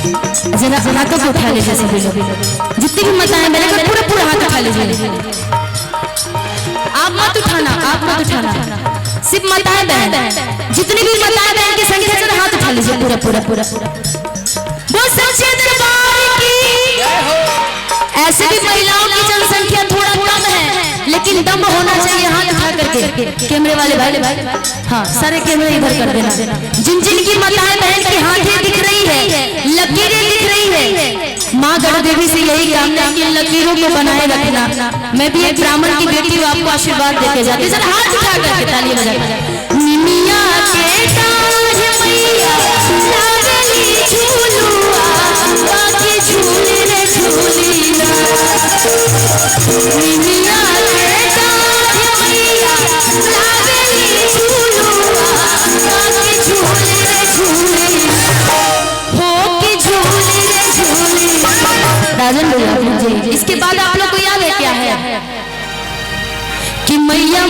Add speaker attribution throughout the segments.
Speaker 1: जरा हाथों को उठा लीजिए सभी लोग, जितनी भी माताएं मेरे को पूरा पूरा हाथ उठा लीजिए। आप मत उठाना, आप मत उठाना, सिर्फ माताएं बहन, जितनी भी माताएं बहन की संख्या से हाथ उठा लीजिए पूरा पूरा पूरा। वो सच्चे दरबार की। ऐसे भी महिलाओं की जनसंख्या थोड़ा कम है, लेकिन दम होना चाहिए हाथ उठा करके। कैमरे वाले भाई, हाँ सारे कैमरे इधर कर देना। जिन जिन की माताएं बहन की हाथें दिख रही है, लकीरें दिख रही है, माँ गढ़ देवी से यही कामना है कि लकीरों को बनाए रखना। मैं भी एक ब्राह्मण की बेटी हूँ, आपको आशीर्वाद देके जाती हूँ। हाथ उठा करके ताली बजा। निमिया के ताज मैया लागली झूलुआ, बाकी झूले रे झूलीना। निमिया के ताज मैया लागली झूलुआ, बाकी झूले रे झूलीना। हो के झूले रे झूलीना। राजन भैया जी, इसके बाद आप लोग को याद है क्या है कि मैया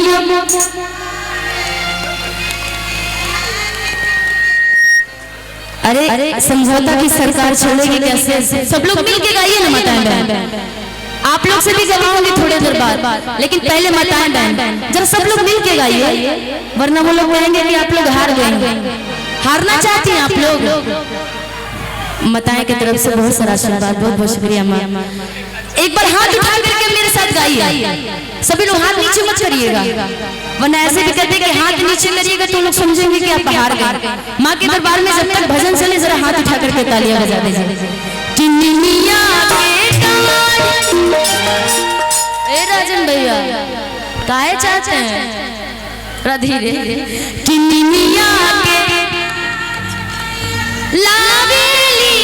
Speaker 1: अरे समझौता की सरकार चलेगी कैसे? सब लोग मिलके गाइए ना माताएं बहन। आप लोग से भी गवाऊंगी थोड़ी देर बाद, लेकिन पहले माताएं बहन जब सब लोग मिलके गाइए, वरना वो लोग कहेंगे कि आप लोग हार गए। हारना चाहती हैं आप लोग? माताएं की तरफ से बहुत सारा आशीर्वाद, बहुत बहुत शुक्रिया माँ। एक बार हाथ उठा करके मेरे साथ गाइए। सभी लोग हाथ नीचे मत करिएगा, वरना ऐसे भी कहते कि हाथ नीचे करिएगा तो लोग समझेंगे कि आप हार गए। माँ के दरबार में जब तक भजन चले, जरा हाथ उठा करके तालियां बजा दीजिए। ए राजन भैया काहे चाहते हैं धीरे कि निमिया के लावेली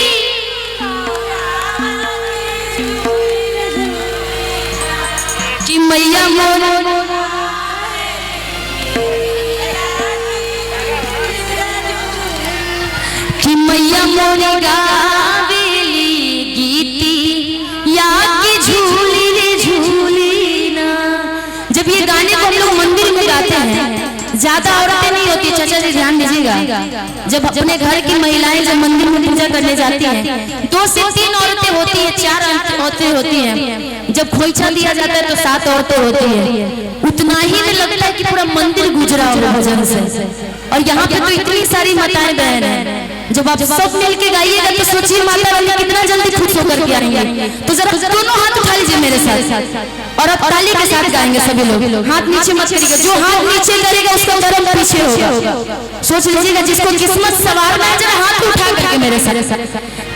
Speaker 1: कि मैया मोर कि मैया मोर गावेली गीती या कि झूली रे झूली ना। जब ये गाने को हम लोग मंदिर में गाते हैं, ज्यादा औरतें नहीं होती, चाचा जी ध्यान दीजिएगा। जब अपने घर की महिलाएं जब मंदिर में पूजा करने जाती हैं, 2 से 3 औरतें होती है, 4 औरतें होती हैं। जब खोइछा दिया जाता है तो 7 औरतें होती है। उतना ही में लगता है कि पूरा मंदिर गुजरा होगा भजन से। और यहाँ पे तो इतनी सारी माताएं बहन हैं, जब आप सब मिलके गाइएगा तो सोचिए माता रानी कितना जल्दी खुश होकर के आएंगे। तो जरा दोनों हाथ उठा लीजिए मेरे साथ, और अब ताली के साथ गाएंगे सभी लोग। हाथ नीचे मत करिएगा, जो हाथ नीचे करेगा उसका कर्म पीछे होगा। सोच लीजिएगा जिसको किस्मत सवारना है, जरा हाथ उठा करके मेरे साथ।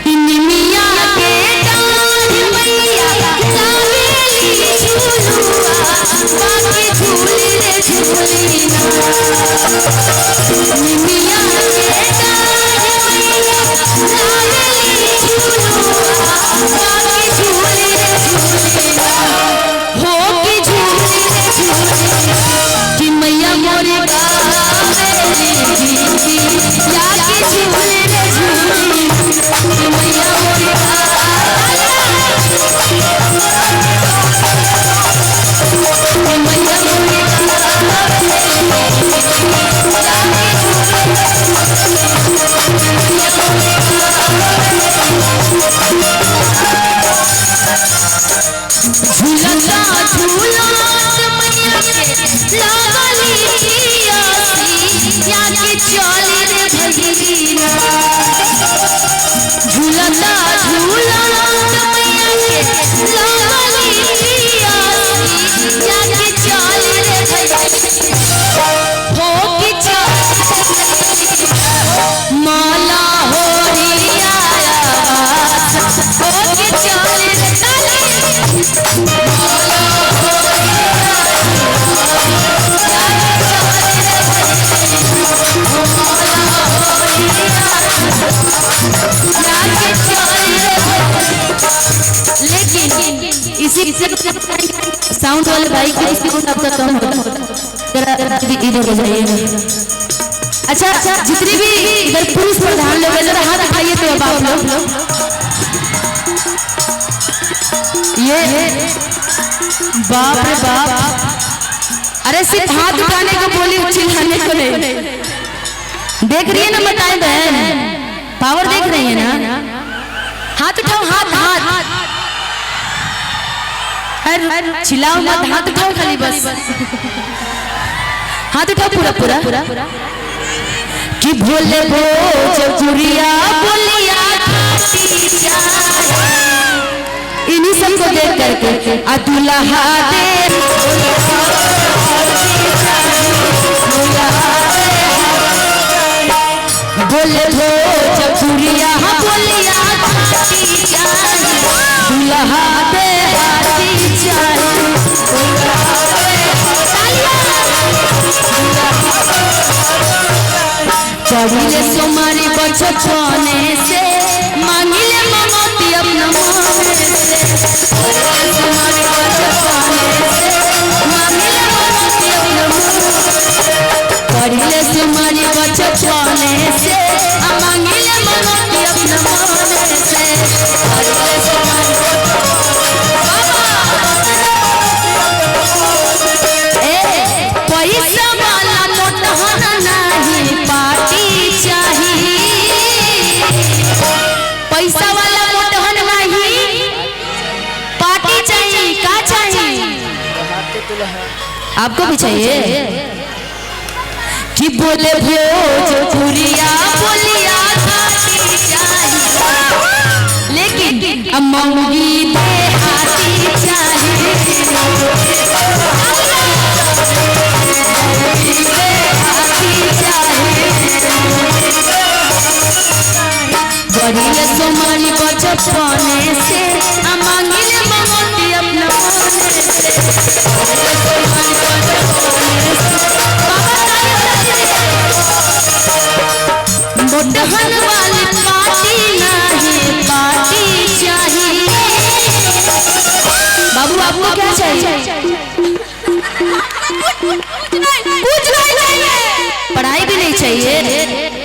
Speaker 1: निमिया के ताज मैया लावेली झूलुआ, बाकी झूली रे झूलीना। निमिया के ताज मैया लावेली झूलुआ, बाकी झूली रे झूलीना। हो के झूली रे झूलीना कि मैया मोरे गावेली गीती या कि झूली रे झूलीना। कि मैया मोरे झूलता झूलत मैया के लागली आसी या कि चली रे भगीना। झूलता झूलत मैया के लागली आसी या कि चली रे भगीना। हो कि माला हो रिया हो कि चली रे लेकिन इसी साउंड वाले भाई की साउंड आपका कम होता, जरा इधर हो जाइए। अच्छा, जितने भी इधर पुरुष प्रधान लोग हैं, जरा हाथ उठाइए तो अब आप लोग। ये बाप रे बाप, अरे सिर्फ हाथ उठाने को बोली, चिल्लाने को नहीं। देख रही है ना माताएं बहन, पावर देख रही है ना? हाथ उठाओ, हाथ हाथ हर चिल्लाओ मत, हाथ उठाओ खाली बस, हाथ उठाओ पूरा पूरा पूरा। कि भोले भोजपुरिया बोलिया इन्हीं सबको देख करके दुल्हा दे बोले भोजपुरिया बोलिया दुल्हा दे पढ़िले सोमारी बचपने से मांगिले ममती अपना मोने से, पढ़िले सोमारी बचपने से मांगिले ममती अपना मोने, पढ़िले सोमारी बचपने से मांगिले ममती अपना मोने से, पढ़िले सोमारी पैसा वाला मोटहन नहीं पार्टी चाहिए, पैसा वाला मोटहन नहीं पार्टी चाहिए। क्या चाहिए? आपको भी चाहिए कि बोले भोजपुरिया बोलिया खाती चाहिए, लेकिन मौगी देहाती चाहिए, बड़िले सोमारी बचपने से मांगिले ममती अपना मोने से, मोटहन वाली पार्टी नहीं पार्टी चाहिए। बाबू आपको क्या चाहिए? कुछ नहीं चाहिए, पढ़ाई भी नहीं चाहिए,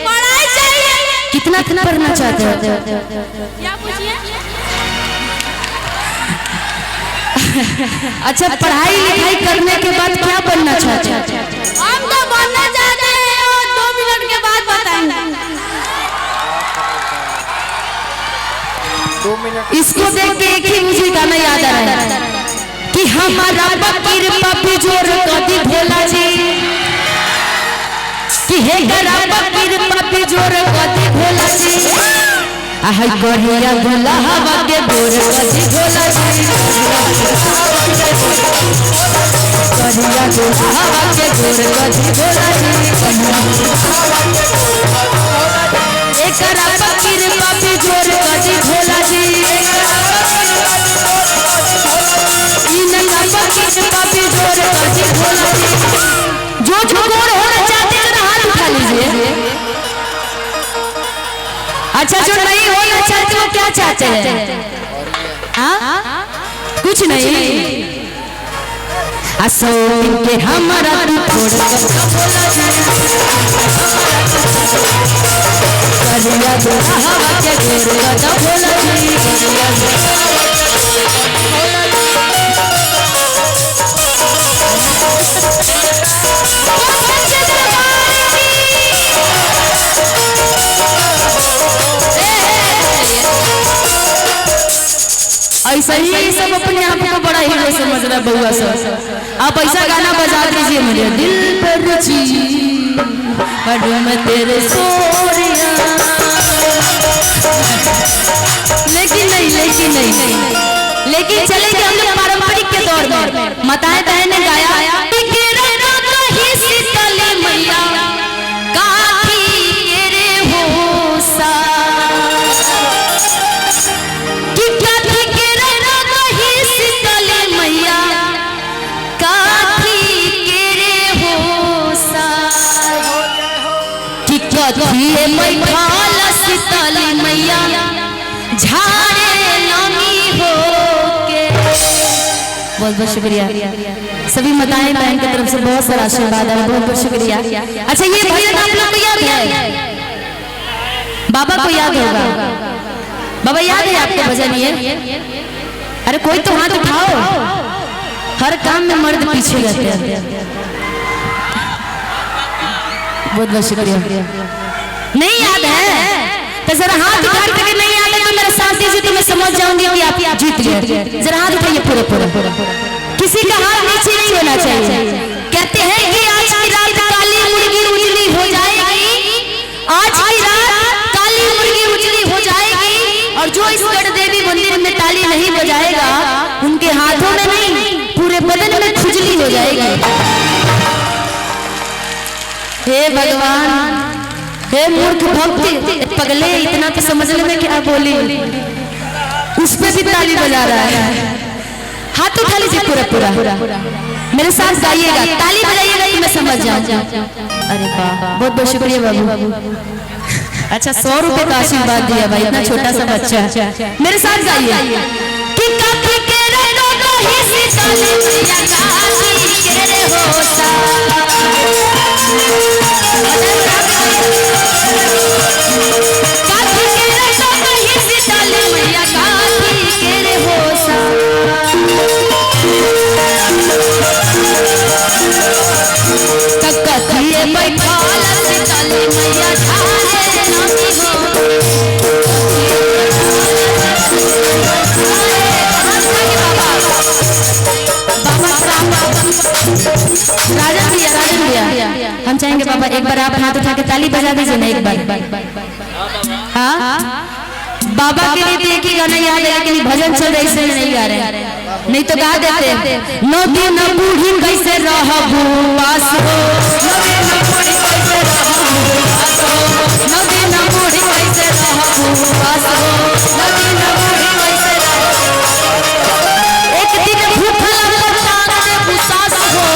Speaker 1: पढ़ाई चाहिए। कितना पढ़ना चाहते हो? क्या पूछिए? अच्छा, पढ़ाई लिखाई करने के बाद क्या बनना चाहते हो? हम तो बनना चाहते हैं और 2 मिनट के बाद बताएंगे।
Speaker 2: 2 मिनट।
Speaker 1: इसको देख के एक ही मुझे गाना याद आ रहा है कि हमारा बकीर पपी जोर कदी भोला जी, कि हे गरा बकीर पपी जोर कदी भोला जी, आहाय करिया भोला हवा के गोर कदी भोला जी, करिया भोला हवा के गोर कदी भोला जी, एक गरा बकीर पपी जोर कदी भोला जी, पापी जोर कदी भोला जी। जो चकोर होना चाहते हैं हाथ उठा लीजिए। अच्छा, जो नहीं होना चाहते वो क्या चाहते हैं? कुछ नहीं। असो के हमारा करिया जोड़ा हवा के गोर कदा भोला जी, ऐसा ही सब अपने आप को बड़ा हीरो समझ रहा बउआ सब। आप ऐसा गाना बजा दीजिए, मेरे दिल पर रुचि मैं तेरे सोरिया, लेकिन चलेंगे हम लोग पारंपरिक के दौर में। माताएं बहनें गाया शीतली मैया झाड़े नमी हो के। बहुत बहुत शुक्रिया सभी माताएं बहन की तरफ से, बहुत सारा आशीर्वाद है, बहुत बहुत शुक्रिया। अच्छा, ये भजन आप लोग को याद है? बाबा को याद होगा? बाबा याद है आपको भजन ये? अरे कोई तो हाथ उठाओ, हर काम में मर्द पीछे रहते हैं। बहुत बहुत शुक्रिया। नहीं याद है तो जरा हाथ उठा के, नहीं याद है तो मेरे साथ दीजिए, तो मैं गए, जरा हाथ उठाइए पूरे पूरे, किसी का हाथ नीचे नहीं होना चाहिए। कहते हैं कि आज की रात काली मुर्गी उजली हो जाएगी, आज की रात काली मुर्गी उजली हो जाएगी, और जो इस गढ़ देवी मंदिर में ताली नहीं बजाएगा उनके हाथों में नहीं पूरे बदन में खुजली हो जाएगी। हे भगवान, हे मूर्ख भक्त, पगले इतना तो समझ ले मैं क्या बोली, उस पे भी ताली बजा रहा है। हाथ उठा लीजिए पूरा पूरा, मेरे साथ गाइएगा, ताली बजाइएगा कि मैं समझ जाऊं। अरे वाह, बहुत बहुत शुक्रिया बाबू। अच्छा 100 रुपए का आशीर्वाद दिया भाई, इतना छोटा सा बच्चा। मेरे साथ गाइए कि काफी के रे लोगो ही सीताली मैया काफी के रे होता, काफी के रे लोगो ही सीताली मैया काफी के रे होता, ककथिए बैठाल सीताली मैया ठाले नामी हो, राजन भैया हम चाहेंगे बाबा एक बार आप हाथ उठा के ताली बजा दीजिए ना एक बार। हाँ बाबा के लिए तो एक ही गाना याद है, लेकिन भजन चल रहे इसलिए नहीं गा रहे, नहीं तो गा देते। नौ दिन बूढ़ी कैसे रहबू वास हो, नौ दिन बूढ़ी कैसे रहबू वास हो, नौ दिन बूढ़ी कैसे रहबू वास हो, नौ दिन बूढ़ी कैसे रहबू, एक दिन भूखला पटान दे बुसास हो,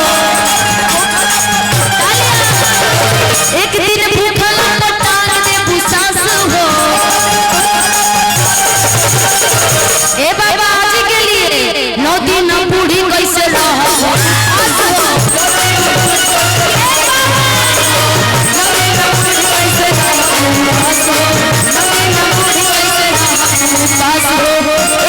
Speaker 1: एक दिन भूखला पटान दे बुसास हो। ए बाबा आज के लिए 9 दिन बूढ़ी कैसे रहबू वास हो,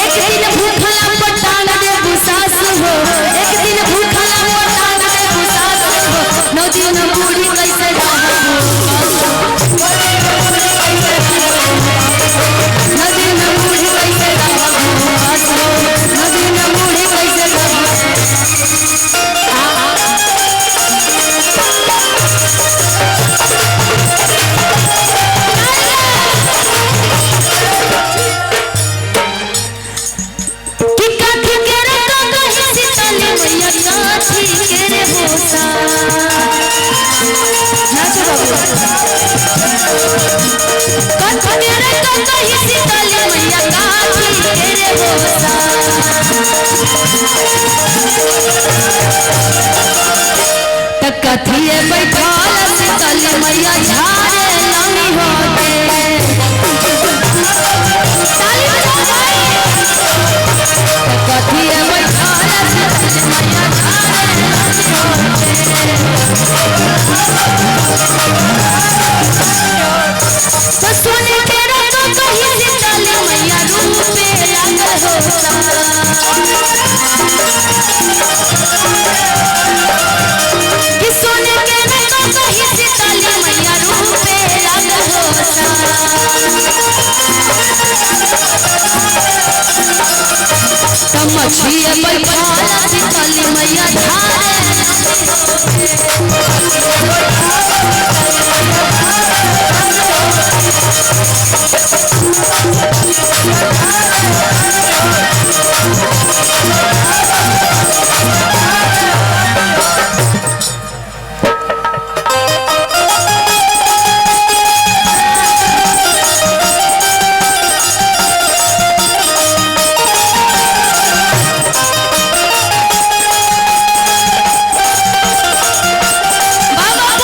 Speaker 1: एक दिन भूखला पटान दे बुसास हो, एक दिन भूखला पटान दे बुसास हो, 9 दिन बूढ़ी कैसे रहबू, 9 दिन बूढ़ी कैसे रहबू वास हो, 9 दिन बूढ़ी कैसे रहबू। कि काठी के रे काका ही सीताली मैया काठी के रे होता, नाचो बाबू। काठी के रे काका ही सीताली मैया काठी के रे होता, कथिए बैठाल सीताली मैया झारे लामी होते, ताली बजाओ भाई, कथिए बैठाल सीताली मैया झारे लामी होते, तो सोने के रंगों को ही सीताली मैया रूप पे लागल होता, कि सोने के रंगों को ही सीताली मैया रूप पे लागल होता, तो मछिए बैठाल सीताली मैया झारे बाबा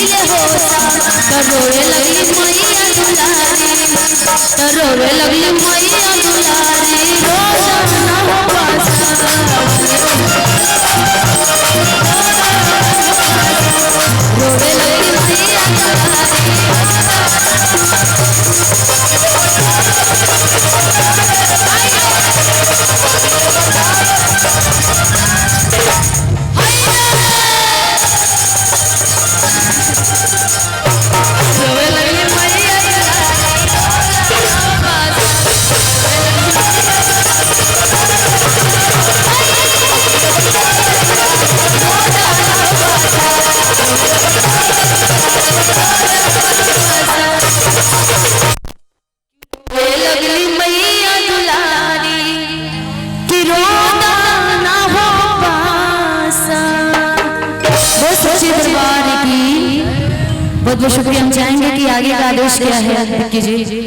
Speaker 1: गईले होता तो रोवे लगली मैया दुलारी, तो रोवे लगली मैया दुलारी, रोजा ना हो बासा, रोवे लगली मैया दुलारी। बहुत बहुत शुक्रिया। हम चाहेंगे कि आगे का आदेश क्या है कीजिए।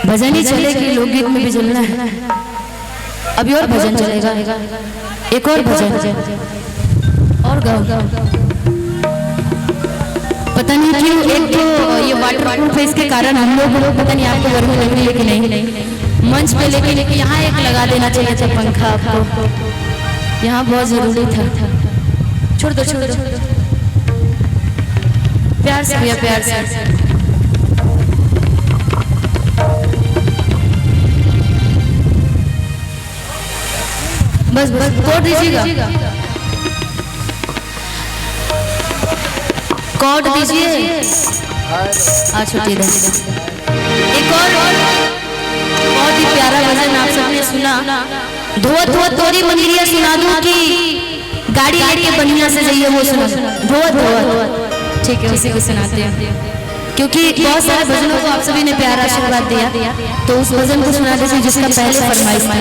Speaker 1: भजन ही चले कि लोकगीत में भी चलना है? अभी और भजन चलेगा, एक और भजन और गाओ। पता नहीं क्यों एक तो ये वाटर प्रूफ है, इसके कारण हम लोग पता नहीं आपको गर्मी लग रही है कि नहीं मंच पे, लेकिन यहाँ एक लगा देना चाहिए था पंखा आपको, यहाँ बहुत जरूरी था। छोड़ दो छोड़ दो, प्यार से भैया प्यार से। बस बस कोड दीजिएगा, कोड दीजिए। छुट्टी एक और बहुत ही प्यारा भजन आप सबने सुना, धोत धोत तोरी मंदिरिया सुना दूं कि गाड़ी लेके बढ़िया से जाइए, वो सुना धोत धोत, ठीक है उसी को सुनाते हैं क्योंकि बहुत सारे भजनों को आप सभी ने प्यारा आशीर्वाद दिया, तो उस भजन को सुना दीजिए जिसका पहले फरमाइश था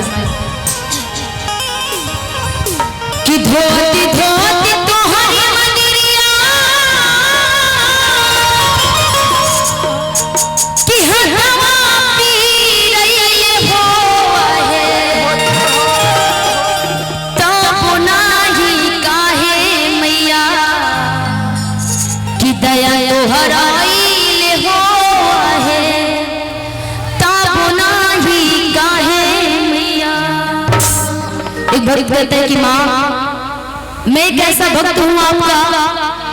Speaker 1: कि धोती धोती तोहरी मंदिरिया कि हवा पी रही हो है, तो नाही काहे मैया कि दया तोहराइले हो है, ताबो नाही काहे मैया। एक भक्त कहते हैं कि माँ मैं एक ऐसा भक्त हूँ आपका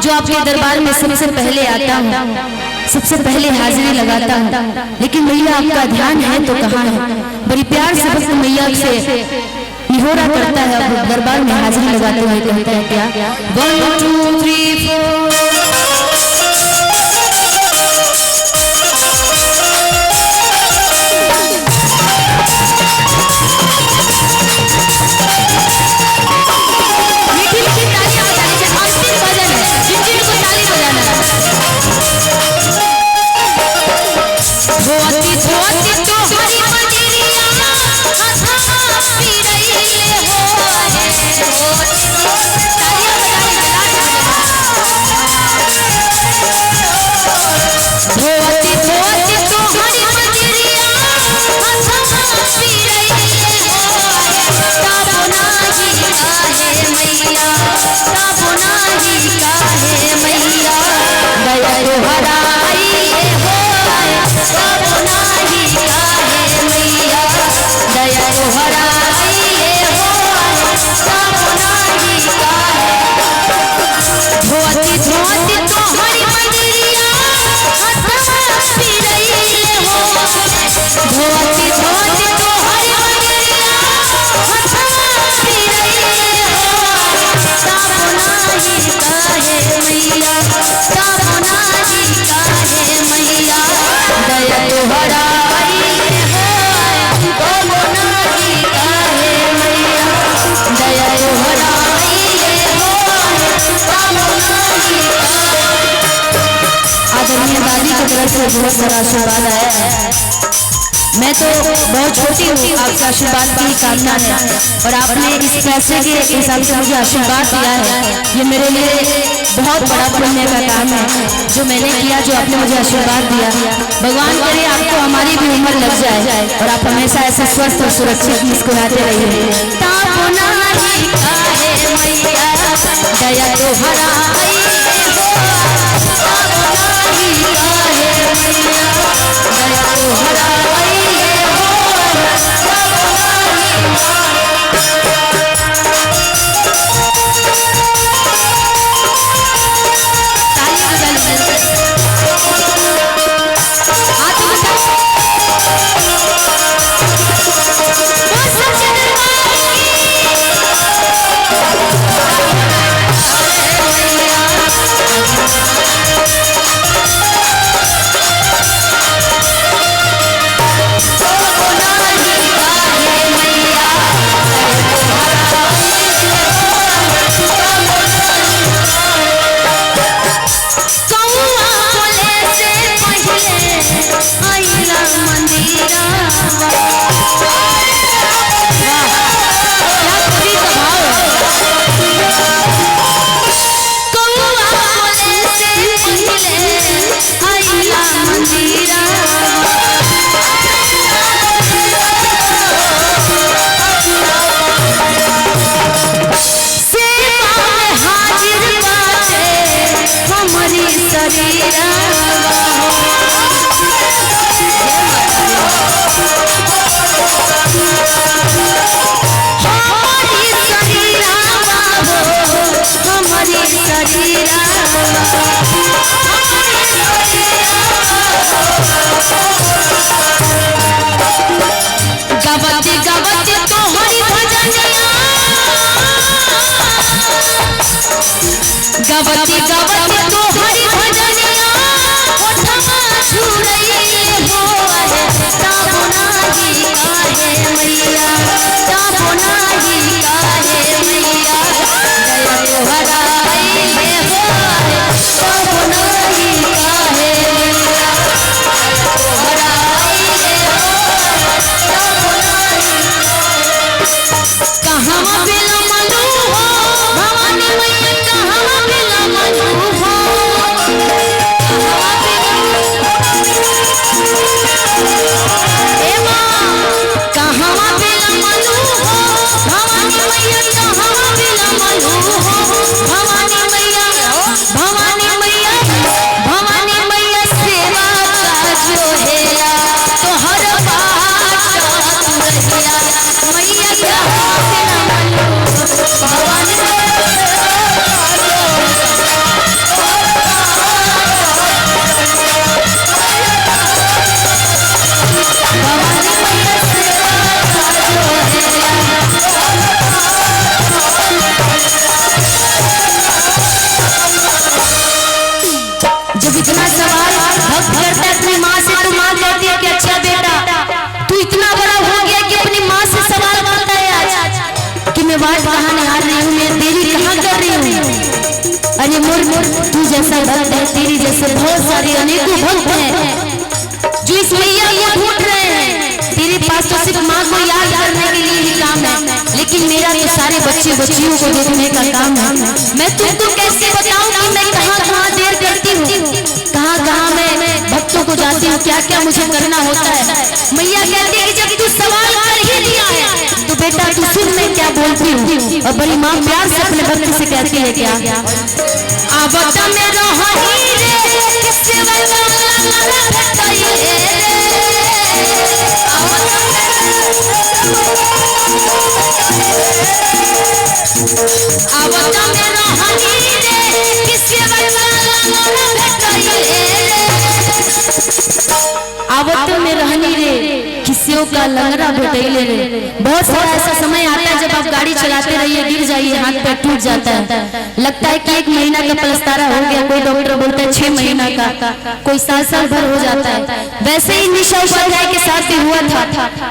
Speaker 1: जो आपके दरबार में सबसे पहले आता हूँ, सबसे पहले हाजिरी लगाता हूँ, लेकिन मैया आपका ध्यान है तो कहाँ है। बड़ी प्यार से भक्त मैया से निहोरा करता है और दरबार में हाजिरी लगाते हुए कहता है क्या 1 2 3 4 बहुत सारा आशीर्वाद आया है। मैं तो बहुत छोटी हूँ, आपसे आशीर्वाद की कामना है और आपने इस पैसे के हिसाब से मुझे आशीर्वाद दिया है, ये मेरे लिए बहुत बड़ा पुण्य का काम है जो मैंने किया, जो आपने मुझे आशीर्वाद दिया। भगवान करे आपको हमारी भी उम्र लग जाए और आप हमेशा ऐसे स्वस्थ और सुरक्षित मुस्कुराते रहिए। दया तो हरा शरीरा गवती गवती तोहरी भजनिया गवती गवती तोहरी भजनिया ओठमा छुड़ैले हो आहे ताबो नाही काहे मैया ताबो नाही काहे मैया दया तोहरा आइले हो आहे ताबो नाही काहे मैया तोहरा आइले हो कहाँ बिला मलू हो भवानी मैया कहाँ बिला मलू हो कहाँ बिला मलू हो भवानी मैया कहाँ बिला मलू हो भवानी मैया सेवा का जो हेला तो हर बात तुरहिया मैया कहाँ बिला मलू भवानी जब इतना सवाल भक्त करता है अपनी माँ से तो माँ कहती है कि अच्छा बेटा तू इतना बड़ा हो गया कि अपनी माँ से सवाल करता है आज कि मैं बात कहाँ निहार रही हूँ, मैं देरी कहाँ कर रही हूँ। अरे मोर तू जैसा भक्त है, तेरी जैसे बहुत सारे अनेकों भक्त हैं जो इस मैया को ढूंढ रहे हैं। तेरे पास तो सिर्फ माँ को याद करने के लिए ही काम है, लेकिन मेरा तो सारे बच्चे बच्चियों को देखने का काम है। मैं तुमको कैसे बताऊं कि मैं कहाँ कहाँ देर करती हूँ, कहाँ कहाँ मैं भक्तों को जाती हूँ, क्या क्या मुझे करना होता है। मैया कहती है कि जब तू सवाल कर ही दिया है तो बेटा तू सुन मैं क्या बोलती हूँ। और बड़ी माँ प्यार से अपने भक्त से कहती है क्या आवत में रही रे किससे आवता में रहनी रे किसे आवत में रहनी रे किसियों का लंगड़ा भेटैले रे। बहुत सारा ऐसा समय आता है जब आप गाड़ी चलाते रहिए, गिर जाइए, हाथ पैर टूट जाता है, लगता है कि 1 महीना का पलस्तारा हो गया, कोई डॉक्टर बोलता है 6 महीना का, कोई साल भर हो जाता है। वैसे ही निशा उपाध्याय के साथ भी हुआ था।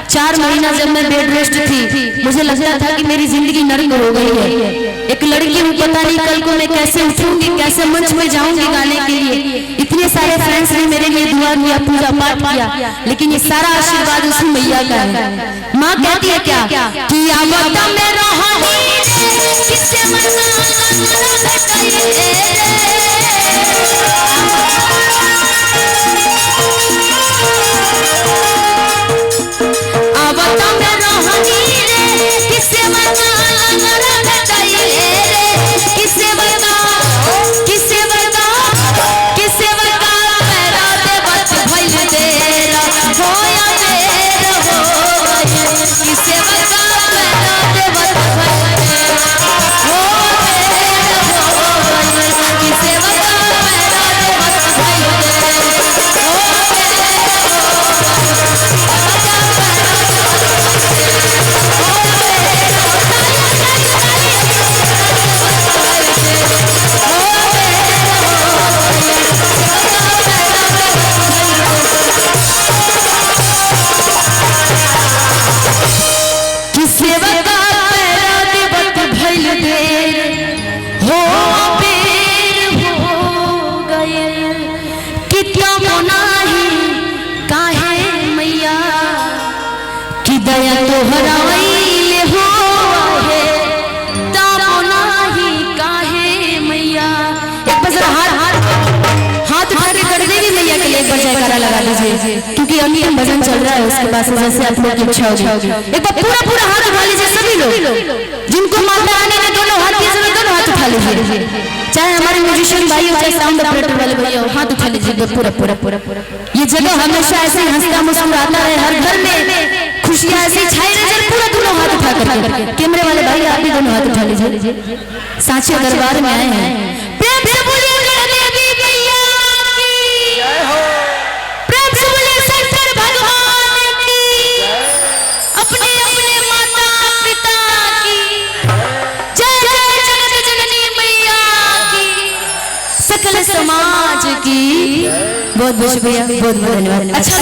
Speaker 1: 4 महीना जब मैं बेड रेस्ट थी, मुझे लगता था कि मेरी जिंदगी नरक हो गई है। एक लड़की हूँ, पता नहीं कल को मैं कैसे उठूंगी, कैसे मंच में जाऊंगी गाने के लिए। इतने सारे फ्रेंड्स ने मेरे लिए दुआ किया, पूजा पाठ किया, लेकिन ये सारा आशीर्वाद उसी मैया का है। माँ कहती है क्या कि आवत में रहनी किससे मना आवत में रहनी रे किससे मना किससे बता मेरा देवत भइल तेरा होया देर हो गई। किससे बता मेरा देवत भइल तेरा हो देर हो गई। किससे बता मेरा देवत भइल तेरा हो दया तोहरा आइले हो है ताबो नाही काहे मैया। एक बार जरा हाथ उठा के कर देगी मैया के लिए एक बार जयकारा लगा लीजिए, क्योंकि अंतिम भजन चल रहा है, उसके बाद जैसे आप लोग की इच्छा होगी। एक बार पूरा हाथ उठा लीजिए सभी लोग, जिनको माता रानी ने दोनों हाथ दिए दोनों हाथ उठा लीजिए, चाहे हमारे वाले म्यूजिशियन भाइयों, चाहे साउंड ऑपरेटर वाले भैया, हाथ उठा लीजिए पूरा पूरा पूरा पूरा। ये जगह हमेशा ऐसे हंसता मुस्कुराता रहे, हर घर में खुशियां ऐसी छाई रहे। पूरा दोनों हाथ उठा करके कैमरे वाले भाई आप भी दोनों हाथ उठा लीजिए। सांची दरबार में आए हैं, प्रेम से बोलिए गणदेवी मैया की जय हो, प्रेम से बोलिए शंकर भगवान की, अपने अपने माता पिता की जय, जय जगत जननी मैया की, सकल समाज की बहुत बहुत शुक्रिया, बहुत बहुत धन्यवाद। अच्छा।